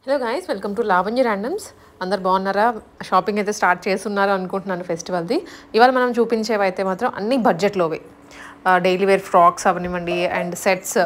Hello guys, welcome to Lavanya randoms. అందరు బాగున్నారా? Shopping అయితే స్టార్ట్ చేస్తున్నారు అనుకుంటున్నాను ఫెస్టివల్ది. ఇవాళ మనం చూపించేవి అయితే మాత్రం అన్ని బడ్జెట్లోవి. డైలీ వేర్ ఫ్రాక్స్ అవనివ్వండి, అండ్ సెట్స్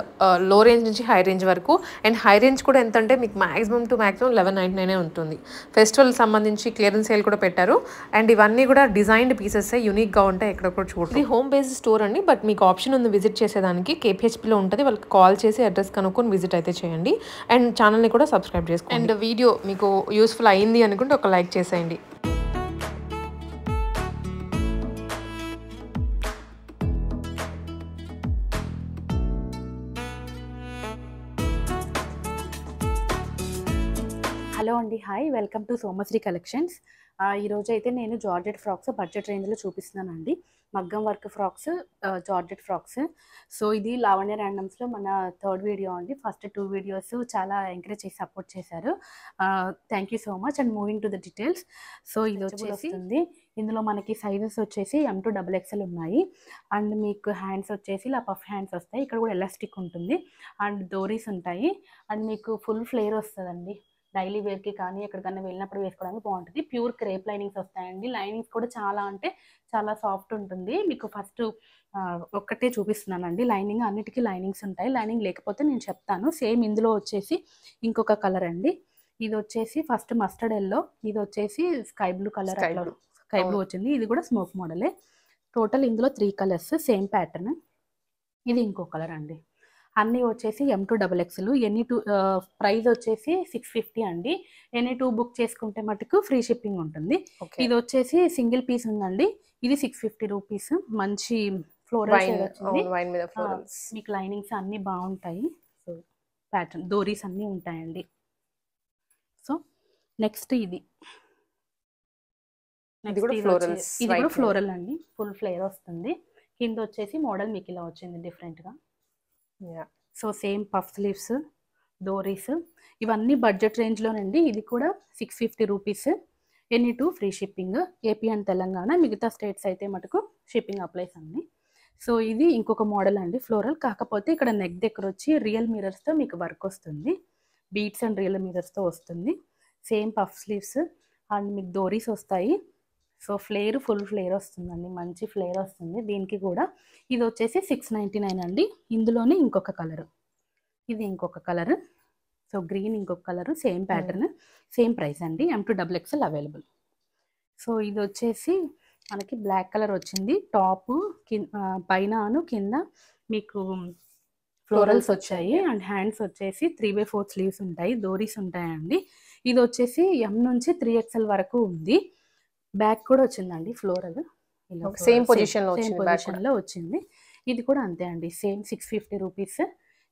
లో రేంజ్ నుంచి హై రేంజ్ వరకు. అండ్ హై రేంజ్ కూడా ఎంత అంటే మీకు మ్యాక్సిమం టు మ్యాక్సిమం 1199 ఉంటుంది. ఫెస్టివల్ సంబంధించి క్లియరెన్స్ సేల్ కూడా పెట్టారు. అండ్ ఇవన్నీ కూడా డిజైన్డ్ పీసెస్ యూనిక్గా ఉంటాయి, ఎక్కడ కూడా చూడండి. ఇది హోమ్ బేస్డ్ స్టోర్ అండి, బట్ మీకు ఆప్షన్ ఉంది విజిట్ చేసేదానికి. కేపీహెచ్పీలో ఉంటుంది, వాళ్ళకి కాల్ చేసి అడ్రస్ కనుక్కొని విజిట్ అయితే చేయండి. అండ్ ఛానల్ని కూడా సబ్స్క్రైబ్ చేసుకోండి. అండ్ వీడియో మీకు యూస్ఫుల్ అయింది అనుకుంటే ఒక లైక్ చేసేయండి. హలో అండి, హాయ్, వెల్కమ్ టు సోమశ్రీ కలెక్షన్స్. ఈరోజు అయితే నేను జార్జెట్ ఫ్రాక్స్ బడ్జెట్ రేంజ్లో చూపిస్తున్నానండి. మగ్గం work frocks, georgette frocks. So ఇది లావణ్య ర్యాండమ్స్లో మన థర్డ్ వీడియో అండి. ఫస్ట్ 2 వీడియోస్ చాలా ఎంకరేజ్ చేసి సపోర్ట్ చేశారు. Thank you so much. And moving to the details. So ఇది వచ్చేసి ఇందులో మనకి సైజెస్ వచ్చేసి M to XXL ఉన్నాయి. అండ్ మీకు హ్యాండ్స్ వచ్చేసి ఇలా పఫ్ హ్యాండ్స్ వస్తాయి. ఇక్కడ కూడా ఎలాస్టిక్ ఉంటుంది అండ్ డోరీస్ ఉంటాయి. అండ్ మీకు ఫుల్ ఫ్లేర్ వస్తుందండి. డైలీ వేర్కి కానీ ఎక్కడికన్నా వెళ్ళినప్పుడు వేసుకోవడానికి బాగుంటుంది. ప్యూర్ క్రేప్ లైనింగ్స్ వస్తాయండి. లైనింగ్స్ కూడా చాలా అంటే చాలా సాఫ్ట్ ఉంటుంది. మీకు ఫస్ట్ ఒక్కటే చూపిస్తున్నానండి. లైనింగ్ అన్నిటికీ లైనింగ్స్ ఉంటాయి. లైనింగ్ లేకపోతే నేను చెప్తాను. సేమ్ ఇందులో వచ్చేసి ఇంకొక కలర్ అండి. ఇది వచ్చేసి ఫస్ట్ మస్టర్డ్ ఎల్లో, ఇది వచ్చేసి sky blue colour, sky blue వచ్చింది. ఇది కూడా స్మోక్ మోడలే. టోటల్ ఇందులో 3 కలర్స్, సేమ్ ప్యాటర్న్. ఇది ఇంకో కలర్ అండి. అన్నీ వచ్చేసి M to XXL. Any 2 price వచ్చేసి 650 అండి. ఎనీ 2 బుక్ చేసుకుంటే మటుకు ఫ్రీ షిప్పింగ్ ఉంటుంది. ఇది వచ్చేసి సింగిల్ పీస్ ఉందండి. ఇది 650 రూపీస్. మంచి ఫ్లోరల్ షేడ్ వచ్చింది. మీకు లైనింగ్స్ అన్నీ బాగుంటాయి. సో ప్యాటర్న్ డోరీస్ అన్నీ ఉంటాయండి. సో నెక్స్ట్ ఇది కూడా ఫ్లోరల్ అండి. ఫుల్ ఫ్లేర్ వస్తుంది. కింద వచ్చేసి మోడల్ మీకు ఇలా వచ్చింది డిఫరెంట్గా. సో సేమ్ పఫ్ స్లీవ్స్, డోరీస్, ఇవన్నీ బడ్జెట్ రేంజ్లోనండి. ఇది కూడా 650 rupees. Any 2 free shipping. AP and Telangana, మిగతా స్టేట్స్ అయితే మటుకు షిప్పింగ్ అప్లైస్ అన్ని. సో ఇది ఇంకొక మోడల్ అండి, ఫ్లోరల్. కాకపోతే ఇక్కడ నెక్ దగ్గర వచ్చి రియల్ మిరర్స్తో మీకు వర్క్ వస్తుంది. బీట్స్ అండ్ రియల్ మిరర్స్తో వస్తుంది. సేమ్ పఫ్ స్లీవ్స్ అండ్ మీకు డోరీస్ వస్తాయి. సో ఫ్లేర్ ఫుల్ ఫ్లేర్ వస్తుందండి, మంచి ఫ్లేర్ వస్తుంది దీనికి కూడా. ఇది వచ్చేసి 699 అండి. ఇందులోనే ఇంకొక కలర్, ఇది ఇంకొక కలర్. సో గ్రీన్ ఇంకొక colour, same pattern, same price అండి. M to XXL available. So ఇది వచ్చేసి మనకి బ్లాక్ కలర్ వచ్చింది. టాప్ పైన కింద మీకు ఫ్లోరల్స్ వచ్చాయి. అండ్ హ్యాండ్స్ వచ్చేసి 3/4 స్లీవ్స్ ఉంటాయి, డోరీస్ ఉంటాయండి. ఇది వచ్చేసి M నుంచి 3XL వరకు ఉంది. బ్యాక్ కూడా వచ్చిందండి ఫ్లోరల్, సేమ్ పొజిషన్లో వచ్చింది. ఇది కూడా అంతే అండి, same 650 rupees.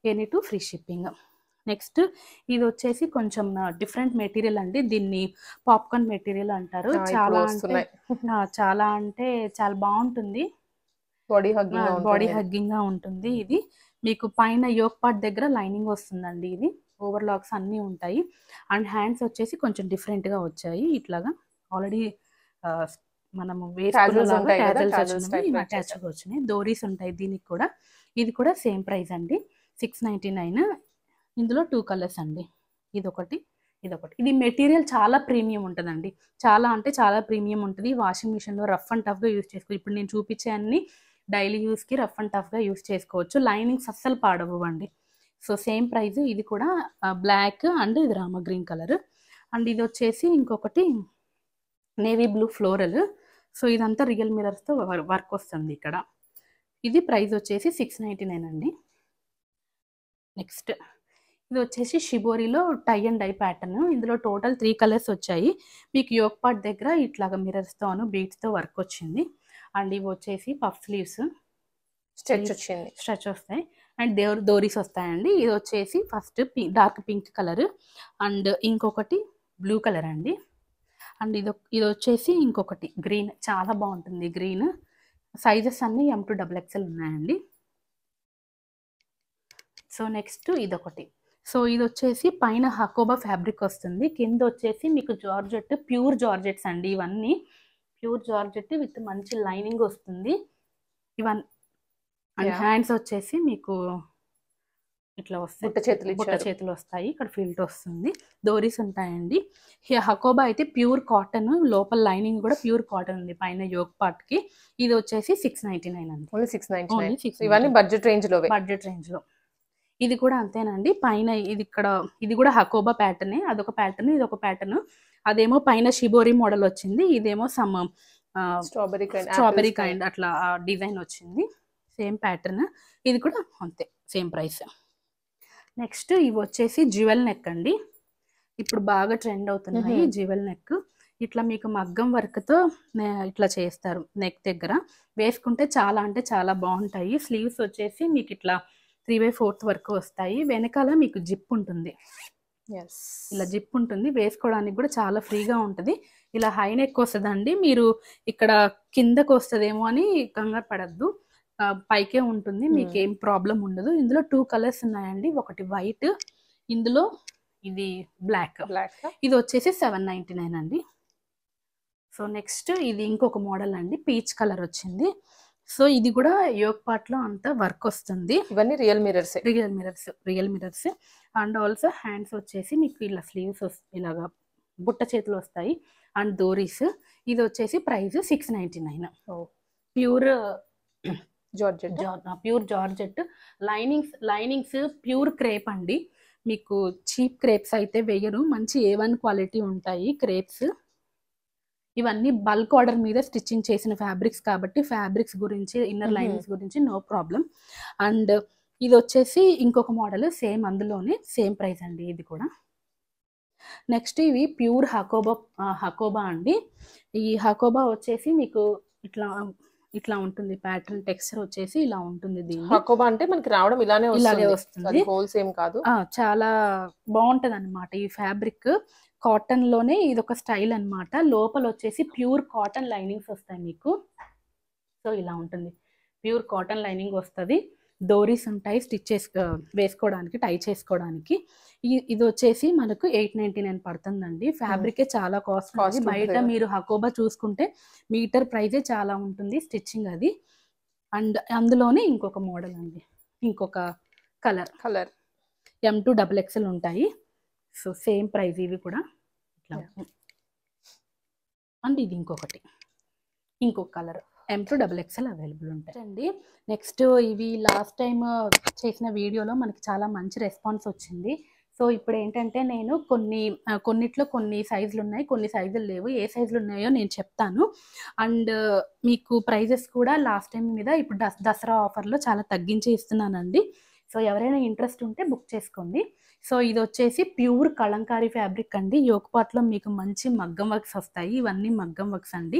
Any 2 free shipping. Next ఇది వచ్చేసి కొంచెం డిఫరెంట్ మెటీరియల్ అండి. దీన్ని పాప్కార్న్ మెటీరియల్ అంటారు. చాలా అంటే చాలా బాగుంటుంది. బాడీ హగ్గింగ్గా ఉంటుంది. ఇది మీకు పైన యోక్ పార్ట్ దగ్గర లైనింగ్ వస్తుందండి. ఇది ఓవర్లాక్స్ అన్నీ ఉంటాయి. అండ్ హ్యాండ్స్ వచ్చేసి కొంచెం డిఫరెంట్గా వచ్చాయి. ఇట్లాగా ఆల్రెడీ మనము అటాచ్గా వచ్చినాయి. డోరీస్ ఉంటాయి దీనికి కూడా. ఇది కూడా సేమ్ ప్రైస్ అండి, 699. ఇందులో 2 కలర్స్ అండి. ఇదొకటి, ఇదొకటి. ఇది మెటీరియల్ చాలా ప్రీమియం ఉంటుందండి. చాలా అంటే చాలా ప్రీమియం ఉంటుంది. వాషింగ్ మిషన్లో రఫ్ అండ్ టఫ్గా యూజ్ చేసుకోవచ్చు. ఇప్పుడు నేను చూపించే అన్ని డైలీ యూస్కి రఫ్ అండ్ టఫ్గా యూజ్ చేసుకోవచ్చు. లైనింగ్స్ అస్సలు పాడవండి. So same price. ఇది కూడా బ్లాక్ అండ్ ఇది రామ గ్రీన్ కలర్. అండ్ ఇది వచ్చేసి ఇంకొకటి నేవీ బ్లూ ఫ్లోరల్. సో ఇదంతా రియల్ మిరర్స్తో వర్క్ వస్తుంది ఇక్కడ. ఇది ప్రైస్ వచ్చేసి 699 అండి. నెక్స్ట్ ఇది వచ్చేసి షిబోరిలో టై అండ్ డై ప్యాటర్న్. ఇందులో టోటల్ 3 కలర్స్ వచ్చాయి. మీకు యోక్ పార్ట్ దగ్గర ఇట్లాగా మిరర్స్తోను బీట్స్తో వర్క్ వచ్చింది. అండ్ ఇవి వచ్చేసి పఫ్ స్లీవ్స్, స్ట్రెచ్ వస్తాయి. అండ్ డోరీస్ వస్తాయండి. ఇది వచ్చేసి first dark pink colour and ఇంకొకటి బ్లూ కలర్ అండి. అండ్ ఇది వచ్చేసి ఇంకొకటి గ్రీన్, చాలా బాగుంటుంది గ్రీన్. సైజెస్ అన్నీ M to XXL ఉన్నాయండి. సో నెక్స్ట్ ఇదొకటి. సో ఇది వచ్చేసి పైన హకోబా ఫ్యాబ్రిక్ వస్తుంది, కింద వచ్చేసి మీకు జార్జెట్, ప్యూర్ జార్జెట్స్ అండి. ఇవన్నీ ప్యూర్ జార్జెట్ విత్ మంచి లైనింగ్ వస్తుంది ఇవన్నీ. అండ్ హ్యాండ్స్ వచ్చేసి మీకు ఇట్లా వస్తాయి, బుట్ట చేతులు వస్తాయి. ఇక్కడ ఫిల్ట్ వస్తుంది, డోరీస్ ఉంటాయండి. హకోబా అయితే ప్యూర్ కాటన్, లోపల లైనింగ్ కూడా ప్యూర్ కాటన్ ఉంది పైన యోక్ పార్ట్ కి. ఇది వచ్చేసి 699 అండి. ఓన్లీ 699. ఇవన్నీ బడ్జెట్ రేంజ్ లో. ఇది కూడా అంతేనండి. పైన ఇది కూడా హకోబా ప్యాటర్న్, అదొక ప్యాటర్న్, ఇది ఒక ప్యాటర్న్. అదేమో పైన షిబోరి మోడల్ వచ్చింది, ఇదేమో సమ్ స్ట్రాబెరీ కైండ్ అట్లా డిజైన్ వచ్చింది. సేమ్ ప్యాటర్న్, ఇది కూడా అంతే సేమ్ ప్రైస్. నెక్స్ట్ ఇవి వచ్చేసి జ్యువెల్ నెక్ అండి. ఇప్పుడు బాగా ట్రెండ్ అవుతున్నాయి జ్యువెల్ నెక్. ఇట్లా మీకు మగ్గం వర్క్తో ఇట్లా చేస్తారు నెక్ దగ్గర. వేసుకుంటే చాలా అంటే చాలా బాగుంటాయి. స్లీవ్స్ వచ్చేసి మీకు ఇట్లా 3/4 వరకు వస్తాయి. వెనకాల మీకు జిప్ ఉంటుంది, ఇలా జిప్ ఉంటుంది. వేసుకోవడానికి కూడా చాలా ఫ్రీగా ఉంటుంది. ఇలా హై నెక్ వస్తుందండి. మీరు ఇక్కడ కిందకు వస్తుందేమో అని కంగారు పడద్దు, పైకే ఉంటుంది, మీకు ఏం ప్రాబ్లం ఉండదు. ఇందులో 2 కలర్స్ ఉన్నాయండి, ఒకటి వైట్, ఇందులో ఇది బ్లాక్. ఇది వచ్చేసి 799 అండి. సో నెక్స్ట్ ఇది ఇంకొక మోడల్ అండి, పీచ్ కలర్ వచ్చింది. సో ఇది కూడా యోక్ పార్ట్ లో అంతా వర్క్ వస్తుంది. ఇవన్నీ real mirrors. And also hands వచ్చేసి మీకు ఇలా స్లీవ్స్ ఇలాగా బుట్ట చేతులు వస్తాయి అండ్ డోరీస్. ఇది వచ్చేసి price 699. Pure georgette. Linings pure crepe అండి. మీకు చీప్ క్రేప్స్ అయితే వేయరు, మంచి A1 క్వాలిటీ ఉంటాయి క్రేప్స్. ఇవన్నీ బల్క్ ఆర్డర్ మీద స్టిచ్చింగ్ చేసిన ఫ్యాబ్రిక్స్ కాబట్టి ఫ్యాబ్రిక్స్ గురించి, ఇన్నర్ లైనింగ్స్ గురించి నో ప్రాబ్లం. అండ్ ఇది వచ్చేసి ఇంకొక మోడల్, సేమ్ అందులోనే సేమ్ ప్రైస్ అండి ఇది కూడా. నెక్స్ట్ ఇవి ప్యూర్ హకోబా అండి. ఈ హకోబా వచ్చేసి మీకు ఇట్లా ఉంటుంది, ప్యాటర్న్ టెక్స్చర్ వచ్చేసి ఇలా ఉంటుంది. దీని హకోబా అంటే మనకి రావడం ఇలాగే వస్తుంది, హోల్స్ ఏం కాదు. చాలా బాగుంటది అన్నమాట ఈ ఫ్యాబ్రిక్. కాటన్ లోనే ఇది ఒక స్టైల్ అన్నమాట. లోపల వచ్చేసి ప్యూర్ కాటన్ లైనింగ్స్ వస్తాయి మీకు. సో ఇలా ఉంటుంది, ప్యూర్ కాటన్ లైనింగ్ వస్తుంది. డోరీస్ ఉంటాయి వేసుకోవడానికి, టై చేసుకోవడానికి. ఇది వచ్చేసి మనకు 899 పడుతుందండి. ఫ్యాబ్రికే చాలా కాస్ట్. బయట మీరు హకోబా చూసుకుంటే మీటర్ ప్రైజే చాలా ఉంటుంది స్టిచ్చింగ్ అది. అండ్ అందులోనే ఇంకొక మోడల్ అండి, ఇంకొక కలర్ M2 XXL ఉంటాయి. సో సేమ్ ప్రైస్ ఇవి కూడా ఇట్లా. అండ్ ఇది ఇంకొక కలర్ M2 XXL అవైలబుల్ ఉంటాయండి. నెక్స్ట్ ఇవి లాస్ట్ టైం చేసిన వీడియోలో మనకి చాలా మంచి రెస్పాన్స్ వచ్చింది. సో ఇప్పుడు ఏంటంటే నేను కొన్నిట్లో కొన్ని సైజులు ఉన్నాయి, కొన్ని సైజులు లేవు. ఏ సైజులు ఉన్నాయో నేను చెప్తాను. అండ్ మీకు ప్రైజెస్ కూడా లాస్ట్ టైం మీద ఇప్పుడు దసరా ఆఫర్లో చాలా తగ్గించి ఇస్తున్నానండి. సో ఎవరైనా ఇంట్రెస్ట్ ఉంటే బుక్ చేసుకోండి. సో ఇది వచ్చేసి ప్యూర్ కలంకారీ ఫ్యాబ్రిక్ అండి. యోక్ పార్ట్లో మీకు మంచి మగ్గం వర్క్స్ వస్తాయి. ఇవన్నీ మగ్గం వర్క్స్ అండి.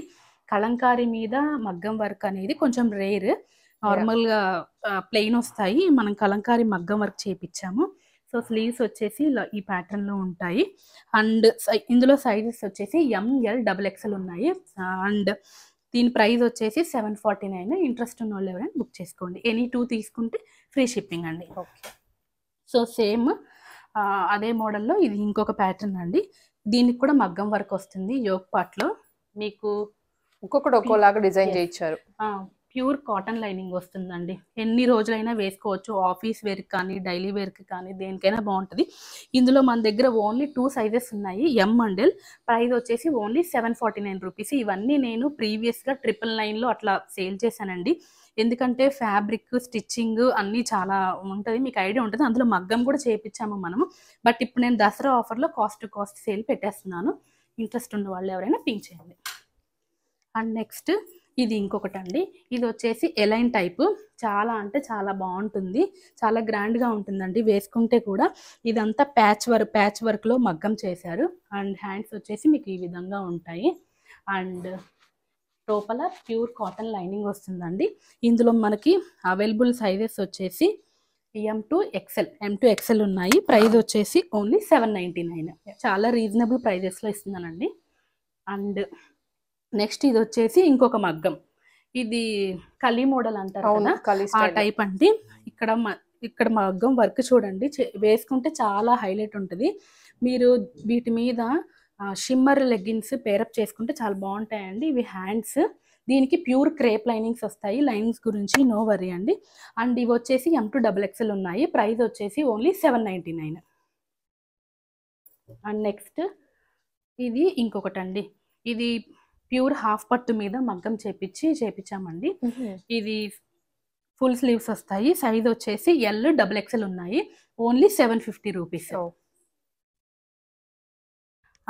కలంకారీ మీద మగ్గం వర్క్ అనేది కొంచెం రేర్. నార్మల్గా ప్లెయిన్ వస్తాయి, మనం కలంకారీ మగ్గం వర్క్ చేయించాము. సో స్లీవ్స్ వచ్చేసి ఇలా ఈ ప్యాటర్న్లో ఉంటాయి. అండ్ ఇందులో సైజెస్ వచ్చేసి ML XXL ఉన్నాయి. అండ్ దీని ప్రైస్ వచ్చేసి 749. ఇంట్రెస్ట్ ఉన్న వాళ్ళు ఎవరైనా బుక్ చేసుకోండి. ఎనీ 2 తీసుకుంటే ఫ్రీ షిప్పింగ్ అండి. సో సేమ్ అదే మోడల్లో ఇది ఇంకొక ప్యాటర్న్ అండి. దీనికి కూడా మగ్గం వర్క్ వస్తుంది. యోక్ పార్ట్లో మీకు ఒక్కొక్కలాగా డిజైన్ చేయించారు. ప్యూర్ కాటన్ లైనింగ్ వస్తుందండి. ఎన్ని రోజులైనా వేసుకోవచ్చు, ఆఫీస్ వేర్కి కానీ డైలీ వేర్కి కానీ దేనికైనా బాగుంటుంది. ఇందులో మన దగ్గర ఓన్లీ 2 సైజెస్ ఉన్నాయి, M and L. ప్రైస్ వచ్చేసి ఓన్లీ 749 రూపీస్. ఇవన్నీ నేను ప్రీవియస్గా 999లో అట్లా సేల్ చేశానండి. ఎందుకంటే ఫ్యాబ్రిక్ స్టిచ్చింగ్ అన్నీ చాలా ఉంటుంది, మీకు ఐడియా ఉంటుంది. అందులో మగ్గం కూడా చేయించాము మనము. బట్ ఇప్పుడు నేను దసరా ఆఫర్లో కాస్ట్ సేల్ పెట్టేస్తున్నాను. ఇంట్రెస్ట్ ఉన్న వాళ్ళు ఎవరైనా పింక్ చేయండి. అండ్ నెక్స్ట్ ఇది ఇంకొకటి అండి. ఇది వచ్చేసి ఎలైన్ టైప్. చాలా అంటే చాలా బాగుంటుంది, చాలా గ్రాండ్గా ఉంటుందండి వేసుకుంటే కూడా. ఇదంతా ప్యాచ్ వర్క్లో మగ్గం చేశారు. అండ్ హ్యాండ్స్ వచ్చేసి మీకు ఈ విధంగా ఉంటాయి. అండ్ లోపల ప్యూర్ కాటన్ లైనింగ్ వస్తుందండి. ఇందులో మనకి అవైలబుల్ సైజెస్ వచ్చేసి M2 XL ఉన్నాయి. ప్రైస్ వచ్చేసి ఓన్లీ 799. చాలా రీజనబుల్ ప్రైజెస్లో ఇస్తున్నానండి. అండ్ నెక్స్ట్ ఇది వచ్చేసి ఇంకొక మగ్గం. ఇది కలీ మోడల్ అంటారు కదా, ఆ టైప్ అండి. ఇక్కడ మగ్గం వర్క్ చూడండి, వేసుకుంటే చాలా హైలైట్ ఉంటుంది. మీరు వీటి మీద షిమ్మర్ లెగ్గిన్స్ పేరప్ చేసుకుంటే చాలా బాగుంటాయండి. ఇవి హ్యాండ్స్. దీనికి ప్యూర్ క్రేప్ లైనింగ్స్ వస్తాయి. లైనింగ్స్ గురించి నో వరీ అండి. అండ్ ఇవి వచ్చేసి M2XXL ఉన్నాయి. ప్రైస్ వచ్చేసి ఓన్లీ 799. అండ్ నెక్స్ట్ ఇది ఇంకొకటండి. ఇది ప్యూర్ హాఫ్ పట్టు మీద మగ్గం చేపించామండి. ఇది ఫుల్ స్లీవ్స్ వస్తాయి. సైజ్ వచ్చేసి L XXL ఉన్నాయి. Only 750 rupees.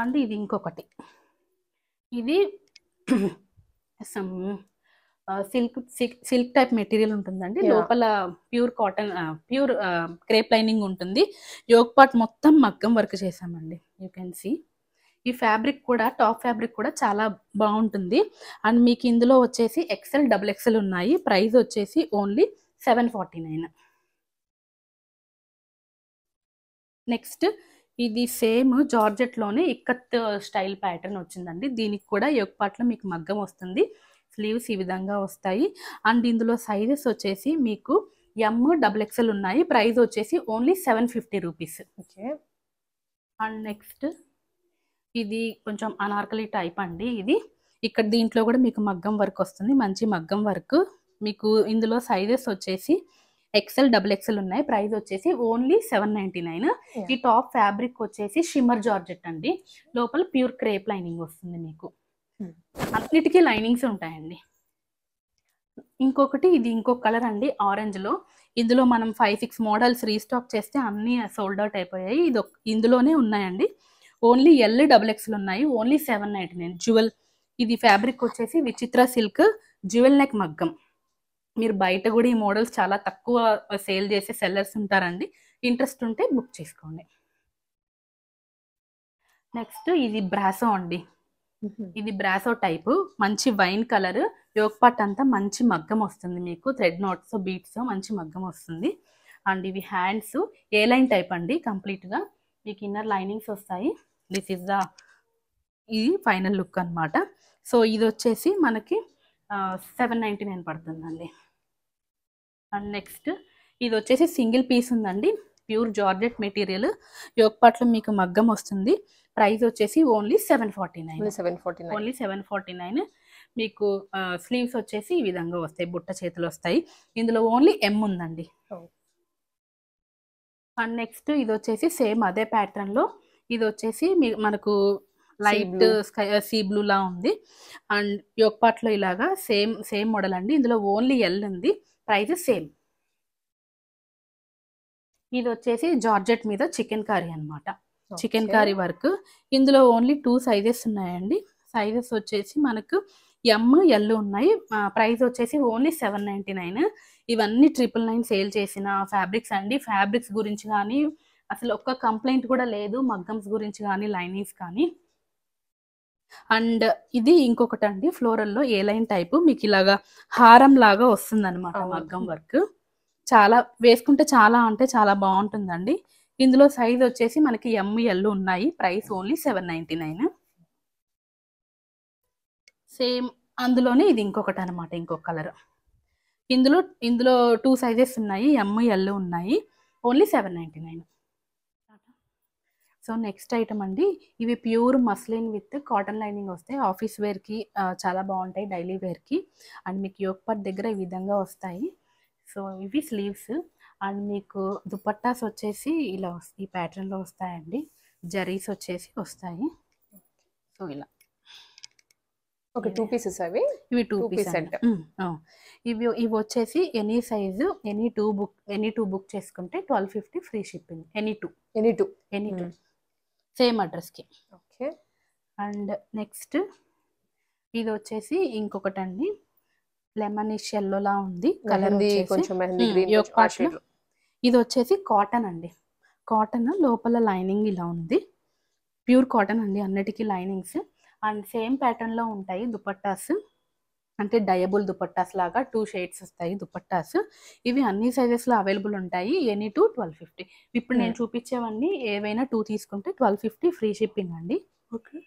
అండ్ ఇది ఇంకొకటి. ఇది సిల్క్ టైప్ మెటీరియల్ ఉంటుందండి. లోపల pure cotton pure crepe lining ఉంటుంది. యోక్ పార్ట్ మొత్తం మగ్గం వర్క్ చేసామండి. You can see. ఈ ఫ్యాబ్రిక్ కూడా టాప్ ఫ్యాబ్రిక్ కూడా చాలా బాగుంటుంది. అండ్ మీకు ఇందులో వచ్చేసి XL XXL ఉన్నాయి. ప్రైస్ వచ్చేసి ఓన్లీ 749. నెక్స్ట్ ఇది సేమ్ జార్జెట్లోనే ఇక్కత్ స్టైల్ ప్యాటర్న్ వచ్చిందండి. దీనికి కూడా యోక్ పార్ట్లో మీకు మగ్గం వస్తుంది. స్లీవ్స్ ఈ విధంగా వస్తాయి. అండ్ ఇందులో సైజెస్ వచ్చేసి మీకు M XXL ఉన్నాయి. ప్రైస్ వచ్చేసి only 750 rupees. Okay. And next ఇది కొంచెం అనార్కలి టైప్ అండి. ఇది ఇక్కడ దీంట్లో కూడా మీకు మగ్గం వర్క్ వస్తుంది. మంచి మగ్గం వర్క్. మీకు ఇందులో సైజెస్ వచ్చేసి XL XXL ఉన్నాయి. ప్రైస్ వచ్చేసి ఓన్లీ 799. ఈ టాప్ ఫ్యాబ్రిక్ వచ్చేసి షిమ్మర్ జార్జెట్ అండి. లోపల ప్యూర్ క్రేప్ లైనింగ్ వస్తుంది మీకు. అన్నిటికీ లైనింగ్స్ ఉంటాయండి. ఇంకొకటి ఇది ఇంకొక కలర్ అండి, ఆరెంజ్ లో. ఇందులో మనం 5-6 మోడల్స్ రీస్టాక్ చేస్తే అన్ని సోల్డ్ అవుట్ అయిపోయాయి. ఇందులోనే ఉన్నాయండి. ఓన్లీ L XXL ఉన్నాయి. ఓన్లీ 799. జ్యువెల్. ఇది ఫ్యాబ్రిక్ వచ్చేసి విచిత్ర సిల్క్ జ్యువెల్ నెక్ మగ్గం. మీరు బయట కూడా ఈ మోడల్స్ చాలా తక్కువ సేల్ చేసే సెల్లర్స్ ఉంటారండి. ఇంట్రెస్ట్ ఉంటే బుక్ చేసుకోండి. నెక్స్ట్ ఇది బ్రాసో అండి. ఇది బ్రాసో టైప్. మంచి వైన్ కలర్. యోక్ పార్ట్ అంతా మంచి మగ్గం వస్తుంది మీకు. థ్రెడ్ నోట్స్ బీట్స్ మంచి మగ్గం వస్తుంది. అండ్ ఇవి హ్యాండ్స్ ఏ లైన్ టైప్ అండి. కంప్లీట్గా మీకు ఇన్నర్ లైనింగ్స్ వస్తాయి. దిస్ ఇస్ ద ఇది ఫైనల్ లుక్ అనమాట. సో ఇది వచ్చేసి మనకి 799 పడుతుందండి. అండ్ నెక్స్ట్ ఇది వచ్చేసి సింగిల్ పీస్ ఉందండి. Pure georgette material. యోక్ పార్ట్లో మీకు మగ్గం వస్తుంది. ప్రైస్ వచ్చేసి ఓన్లీ 749. ఓన్లీ 749. మీకు స్లీవ్స్ వచ్చేసి ఈ విధంగా వస్తాయి. బుట్ట చేతులు వస్తాయి. ఇందులో ఓన్లీ M ఉందండి. అండ్ నెక్స్ట్ ఇది వచ్చేసి సేమ్ అదే ప్యాటర్న్ లో. ఇది వచ్చేసి మనకు లైట్ స్కై సీ బ్లూ లా ఉంది. అండ్ యోక్ పార్ట్ లో ఇలాగా సేమ్ మోడల్ అండి. ఇందులో ఓన్లీ L ఉంది. Price same. ఇది వచ్చేసి జార్జెట్ మీద చికెన్ కర్రీ అనమాట. Chicken curry work. ఇందులో ఓన్లీ 2 సైజెస్ ఉన్నాయండి. సైజెస్ వచ్చేసి మనకు M L ఉన్నాయి. ప్రైస్ వచ్చేసి ఓన్లీ 799. ఇవన్నీ 999 సేల్ చేసిన ఫ్యాబ్రిక్స్ అండి. ఫ్యాబ్రిక్స్ గురించి కానీ అసలు ఒక్క కంప్లైంట్ కూడా లేదు. మగ్గమ్స్ గురించి కానీ లైనింగ్స్ కానీ. అండ్ ఇది ఇంకొకటి అండి, ఫ్లోరల్లో ఏ లైన్ టైపు మీకు ఇలాగా హారం లాగా వస్తుంది అనమాట మగ్గం వర్క్. చాలా వేసుకుంటే చాలా అంటే చాలా బాగుంటుందండి. ఇందులో సైజ్ వచ్చేసి మనకి M L ఉన్నాయి. Price only 799. సేమ్ అందులోనే ఇది ఇంకొకటి అనమాట, ఇంకొక కలర్. ఇందులో 2 సైజెస్ ఉన్నాయి. M L ఉన్నాయి. ఓన్లీ 799. సో నెక్స్ట్ ఐటమ్ అండి, ఇవి pure muslin with cotton lining వస్తాయి. ఆఫీస్ వేర్కి చాలా బాగుంటాయి, డైలీ వేర్కి. అండ్ మీకు యోక్ పార్ట్ దగ్గర ఈ విధంగా వస్తాయి. సో ఇవి స్లీవ్స్. అండ్ మీకు దుపట్టాస్ వచ్చేసి ఇలా ఈ ప్యాటర్న్లో వస్తాయండి. జరీస్ వచ్చేసి వస్తాయి. సో ఇలా ఓకే, 2 పీసెస్ అవి. ఇవి 2 పీస్ సెట్. ఇవి వచ్చేసి any size any two book చేసుకుంటే 1250 free shipping. Any two same అడ్రస్కి. ఓకే. అండ్ నెక్స్ట్ ఇది వచ్చేసి ఇంకొకటి అండి, లెమనిష్ ఎల్లోలా ఉంది కలర్. ఇది వచ్చేసి కాటన్ అండి. కాటన్ లోపల లైనింగ్ ఇలా ఉంది. ప్యూర్ కాటన్ అండి, అన్నిటికీ లైనింగ్స్. అండ్ సేమ్ ప్యాటర్న్ లో ఉంటాయి దుపట్టాస్. అంటే డయబుల్ దుపట్టాస్ లాగా 2 షేడ్స్ వస్తాయి దుపట్టాస్. ఇవి అన్ని సైజెస్ లో అవైలబుల్ ఉంటాయి. ఎనీ 1250. ఇప్పుడు నేను చూపించేవన్నీ ఏవైనా 2 తీసుకుంటే 1250 ఫ్రీ షిప్పింగ్ అండి. ఓకే.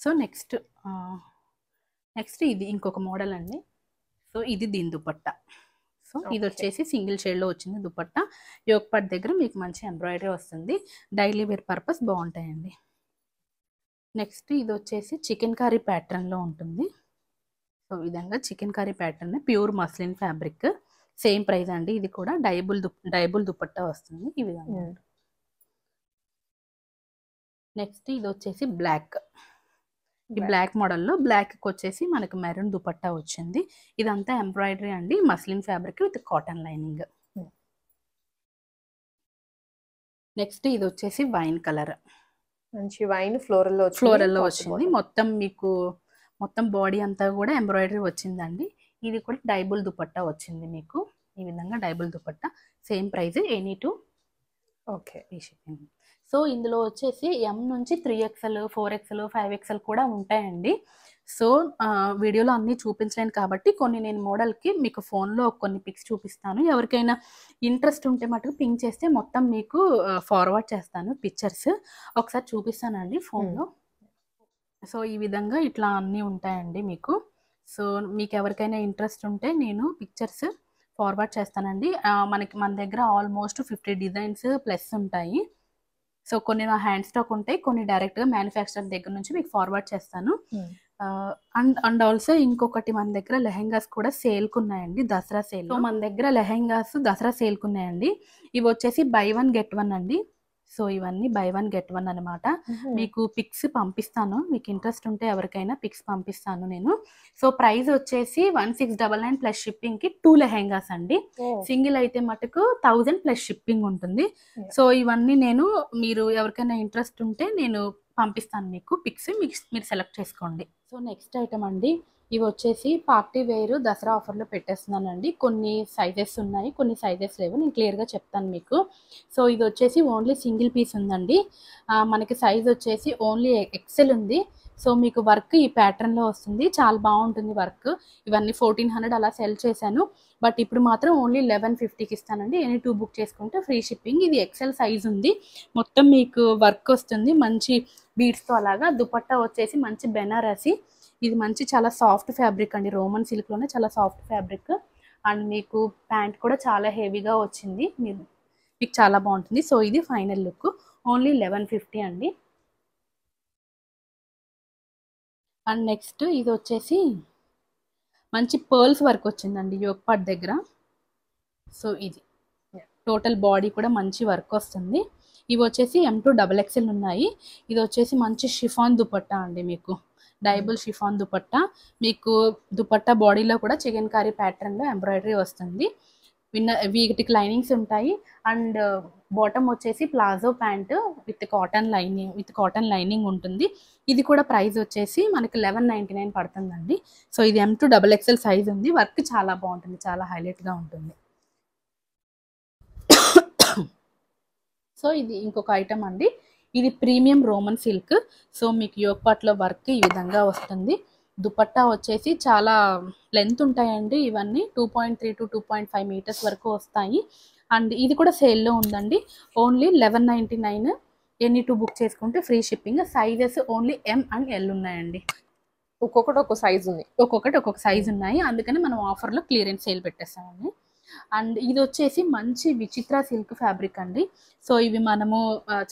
సో నెక్స్ట్ ఇది ఇంకొక మోడల్ అండి. సో ఇది దీని దుపట్టా. సో ఇది వచ్చేసి సింగిల్ షేడ్ లో వచ్చింది దుపట్టా. యోక్ పార్ట్ దగ్గర మీకు మంచి ఎంబ్రాయిడరీ వస్తుంది. డైలీ వేర్ పర్పస్ బాగుంటాయండి. నెక్స్ట్ ఇది వచ్చేసి చికెన్ కర్రీ ప్యాటర్న్ లో ఉంటుంది. సో ఈ విధంగా chicken curry pattern pure muslin fabric, same price అండి. ఇది కూడా డైబుల్ దుపట్టా వస్తుంది ఈ విధంగా. నెక్స్ట్ ఇది వచ్చేసి బ్లాక్. ఈ బ్లాక్ మోడల్లో బ్లాక్కి వచ్చేసి మనకు మెరూన్ దుపట్టా వచ్చింది. ఇదంతా ఎంబ్రాయిడరీ అండి, muslin fabric with cotton lining. Next ఇది వచ్చేసి వైన్ కలర్, మంచి వైన్ ఫ్లోరల్లో వచ్చింది. మొత్తం మీకు మొత్తం బాడీ అంతా కూడా ఎంబ్రాయిడరీ వచ్చిందండి. ఇది కూడా డైబుల్ దుపట్టా వచ్చింది మీకు ఈ విధంగా. Dyeable dupatta same price, any two okay shipping. So ఇందులో వచ్చేసి M నుంచి 3XL 4XL 5XL కూడా ఉంటాయండి. సో వీడియోలో అన్నీ చూపించలేను కాబట్టి కొన్ని నేను మోడల్కి మీకు ఫోన్లో కొన్ని పిక్స్ చూపిస్తాను. ఎవరికైనా ఇంట్రెస్ట్ ఉంటే మటుకు పింక్ చేస్తే మొత్తం మీకు ఫార్వర్డ్ చేస్తాను పిక్చర్స్, ఒకసారి చూపిస్తానండి ఫోన్లో. సో ఈ విధంగా ఇట్లా అన్నీ ఉంటాయండి మీకు. సో మీకు ఎవరికైనా ఇంట్రెస్ట్ ఉంటే నేను పిక్చర్స్ ఫార్వర్డ్ చేస్తానండి. మన దగ్గర ఆల్మోస్ట్ 50 డిజైన్స్ ప్లస్ ఉంటాయి. సో కొన్ని నా హ్యాండ్ స్టాక్ ఉంటాయి, కొన్ని డైరెక్ట్గా మ్యానుఫ్యాక్చరర్ దగ్గర నుంచి మీకు ఫార్వర్డ్ చేస్తాను. అండ్ ఆల్సో ఇంకొకటి మన దగ్గర లెహెంగాస్ కూడా సేల్కి ఉన్నాయండి, దసరా సేల్. సో మన దగ్గర లెహెంగాస్ దసరా సేల్కి ఉన్నాయండి. ఇవి వచ్చేసి buy 1 get 1 అండి. సో ఇవన్నీ buy 1 get 1 అనమాట. మీకు పిక్స్ పంపిస్తాను, మీకు ఇంట్రెస్ట్ ఉంటే ఎవరికైనా పిక్స్ పంపిస్తాను నేను. సో ప్రైస్ వచ్చేసి 1699 ప్లస్ షిప్పింగ్కి 2 లెహెంగాస్ అండి. సింగిల్ అయితే మటుకు 1000 ప్లస్ షిప్పింగ్ ఉంటుంది. సో ఇవన్నీ మీరు ఎవరికైనా ఇంట్రెస్ట్ ఉంటే నేను పంపిస్తాను మీకు పిక్స్, మీరు సెలెక్ట్ చేసుకోండి. సో నెక్స్ట్ ఐటమ్ అండి, ఇవి వచ్చేసి పార్టీ వేర్ దసరా ఆఫర్లో పెట్టేస్తున్నానండి. కొన్ని సైజెస్ ఉన్నాయి, కొన్ని సైజెస్ లేవు, నేను క్లియర్గా చెప్తాను మీకు. సో ఇది వచ్చేసి ఓన్లీ సింగిల్ పీస్ ఉందండి. మనకి సైజ్ వచ్చేసి ఓన్లీ XL ఉంది. సో మీకు వర్క్ ఈ ప్యాటర్న్లో వస్తుంది, చాలా బాగుంటుంది వర్క్. ఇవన్నీ 1400 అలా సెల్ చేశాను, బట్ ఇప్పుడు మాత్రం ఓన్లీ 1150కి ఇస్తానండి. ఎనీ 2 బుక్ చేసుకుంటే ఫ్రీ షిప్పింగ్. ఇది XL సైజ్ ఉంది, మొత్తం మీకు వర్క్ వస్తుంది మంచి బీడ్స్తో. అలాగా దుపట్టా వచ్చేసి మంచి బెనారసి, ఇది మంచి చాలా సాఫ్ట్ ఫ్యాబ్రిక్ అండి, రోమన్ సిల్క్లోనే చాలా సాఫ్ట్ ఫ్యాబ్రిక్. అండ్ మీకు ప్యాంట్ కూడా చాలా హెవీగా వచ్చింది, మీకు చాలా బాగుంటుంది. సో ఇది ఫైనల్ లుక్, ఓన్లీ 1150 అండి. అండ్ నెక్స్ట్ ఇది వచ్చేసి మంచి పర్ల్స్ వర్క్ వచ్చిందండి యోక్ పార్ట్ దగ్గర. సో ఇది టోటల్ బాడీ కూడా మంచి వర్క్ వస్తుంది. ఇవి వచ్చేసి M to XXL ఉన్నాయి. ఇది వచ్చేసి మంచి షిఫాన్ దుపట్టా అండి, మీకు డైబుల్ షిఫాన్ దుపట్టా. మీకు దుపట్టా బాడీలో కూడా చికెన్ కర్రీ ప్యాటర్న్లో ఎంబ్రాయిడరీ వస్తుంది. వీటికి లైనింగ్స్ ఉంటాయి. అండ్ బాటమ్ వచ్చేసి palazzo pant with cotton lining ఉంటుంది. ఇది కూడా ప్రైస్ వచ్చేసి మనకి 1199 పడుతుందండి. సో ఇది M to XXL సైజ్ ఉంది, వర్క్ చాలా బాగుంటుంది, చాలా హైలైట్గా ఉంటుంది. సో ఇది ఇంకొక ఐటమ్ అండి, ఇది ప్రీమియం రోమన్ సిల్క్. సో మీకు యోక్ పార్ట్లో వర్క్ ఈ విధంగా వస్తుంది. దుపట్టా వచ్చేసి చాలా లెంత్ ఉంటాయండి, ఇవన్నీ 2.3 to 2.5 మీటర్స్ వరకు వస్తాయి. అండ్ ఇది కూడా సేల్లో ఉందండి, ఓన్లీ 1199. ఎనీ 2 బుక్ చేసుకుంటే free shipping. Sizes only M and L ఉన్నాయండి. ఒక్కొక్కటి ఒక్కొక్క సైజ్ ఉంది, ఒక్కొక్క సైజ్ ఉన్నాయి, అందుకని మనం ఆఫర్లో క్లియరెన్స్ సేల్ పెట్టేస్తామండి. అండ్ ఇది వచ్చేసి మంచి విచిత్ర సిల్క్ ఫ్యాబ్రిక్ అండి. సో ఇవి మనము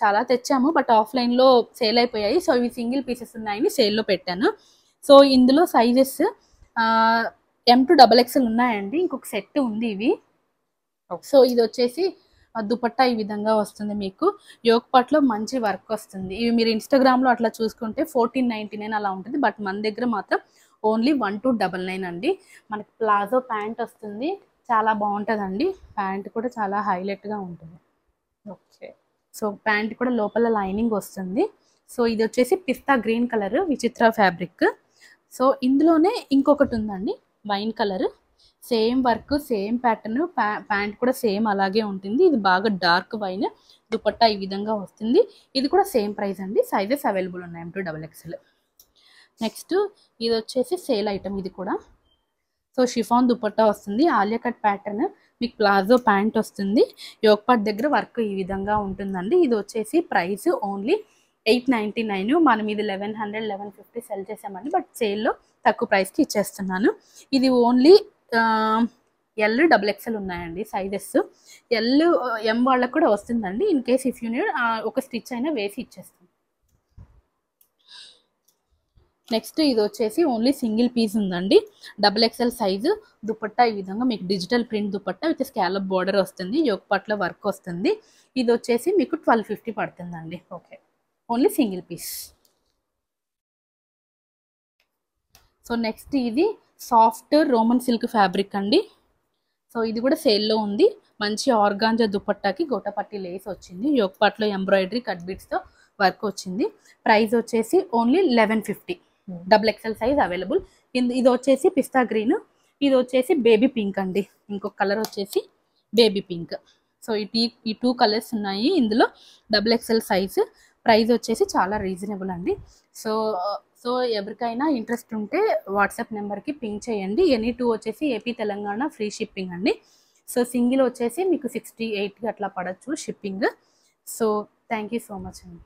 చాలా తెచ్చాము, బట్ ఆఫ్లైన్లో సేల్ అయిపోయాయి. సో ఇవి సింగిల్ పీసెస్ ఉన్నాయని సేల్లో పెట్టాను. సో ఇందులో సైజెస్ M to XXL ఉన్నాయండి, ఇంకొక సెట్ ఉంది ఇవి. సో ఇది వచ్చేసి దుపట్టా ఈ విధంగా వస్తుంది, మీకు యోక్ పార్ట్లో మంచి వర్క్ వస్తుంది. ఇవి మీరు ఇన్స్టాగ్రామ్లో అట్లా చూసుకుంటే 1499 అలా ఉంటుంది, బట్ మన దగ్గర మాత్రం ఓన్లీ 1299 అండి. మనకి ప్లాజో ప్యాంట్ వస్తుంది, చాలా బాగుంటుందండి. ప్యాంట్ కూడా చాలా హైలైట్గా ఉంటుంది. ఓకే, సో ప్యాంట్ కూడా లోపల లైనింగ్ వస్తుంది. సో ఇది వచ్చేసి పిస్తా గ్రీన్ కలర్ విచిత్ర ఫ్యాబ్రిక్. సో ఇందులోనే ఇంకొకటి ఉందండి wine colour, same work same pattern, pant కూడా సేమ్ అలాగే ఉంటుంది. ఇది బాగా డార్క్ వైన్, దుపట్టా ఈ విధంగా వస్తుంది. ఇది కూడా సేమ్ ప్రైస్ అండి, సైజెస్ అవైలబుల్ ఉన్నాయి M to XXL. నెక్స్ట్ ఇది వచ్చేసి సేల్ ఐటమ్, ఇది కూడా. సో షిఫాన్ దుపట్టా వస్తుంది, ఆలియా కట్ ప్యాటర్న్, మీకు ప్లాజో ప్యాంట్ వస్తుంది. యోక్ పార్ట్ దగ్గర వర్క్ ఈ విధంగా ఉంటుందండి. ఇది వచ్చేసి ప్రైస్ ఓన్లీ 899. మనం ఇది 1100 1150 సెల్ చేసామండి, బట్ సేల్లో తక్కువ ప్రైస్కి ఇచ్చేస్తున్నాను. ఇది ఓన్లీ L XXL ఉన్నాయండి సైజెస్. M వాళ్ళకి కూడా వస్తుందండి, in case if you need ఒక స్టిచ్ అయినా వేసి ఇచ్చేస్తాం. నెక్స్ట్ ఇది వచ్చేసి ఓన్లీ సింగిల్ పీస్ ఉందండి, XXL సైజు. దుపట్టా ఈ విధంగా మీకు digital print dupatta with scallop border వస్తుంది, యోక్ పట్ల వర్క్ వస్తుంది. ఇది వచ్చేసి మీకు 1250 పడుతుందండి. Okay, only single piece. So next ఇది సాఫ్ట్ రోమన్ సిల్క్ ఫ్యాబ్రిక్ అండి. సో ఇది కూడా సేల్లో ఉంది. మంచి ఆర్గాంజా దుపట్టాకి గోటపట్టి లేస్ వచ్చింది, యోక్ పట్లో ఎంబ్రాయిడరీ కట్ బీట్స్తో వర్క్ వచ్చింది. ప్రైస్ వచ్చేసి ఓన్లీ 1150. XXL size available. ఇది వచ్చేసి పిస్తా గ్రీన్, ఇది వచ్చేసి బేబీ పింక్ అండి. ఇంకొక కలర్ వచ్చేసి బేబీ పింక్. సో ఈ టూ కలర్స్ ఉన్నాయి ఇందులో. XXL size. ప్రైస్ వచ్చేసి చాలా రీజనబుల్ అండి. సో ఎవరికైనా ఇంట్రెస్ట్ ఉంటే వాట్సాప్ నెంబర్కి పింక్ చేయండి. ఎనీ టూ వచ్చేసి ఏపీ తెలంగాణ ఫ్రీ షిప్పింగ్ అండి. సో సింగిల్ వచ్చేసి మీకు 68కి అట్లా పడచ్చు shipping. So thank you so much అండి.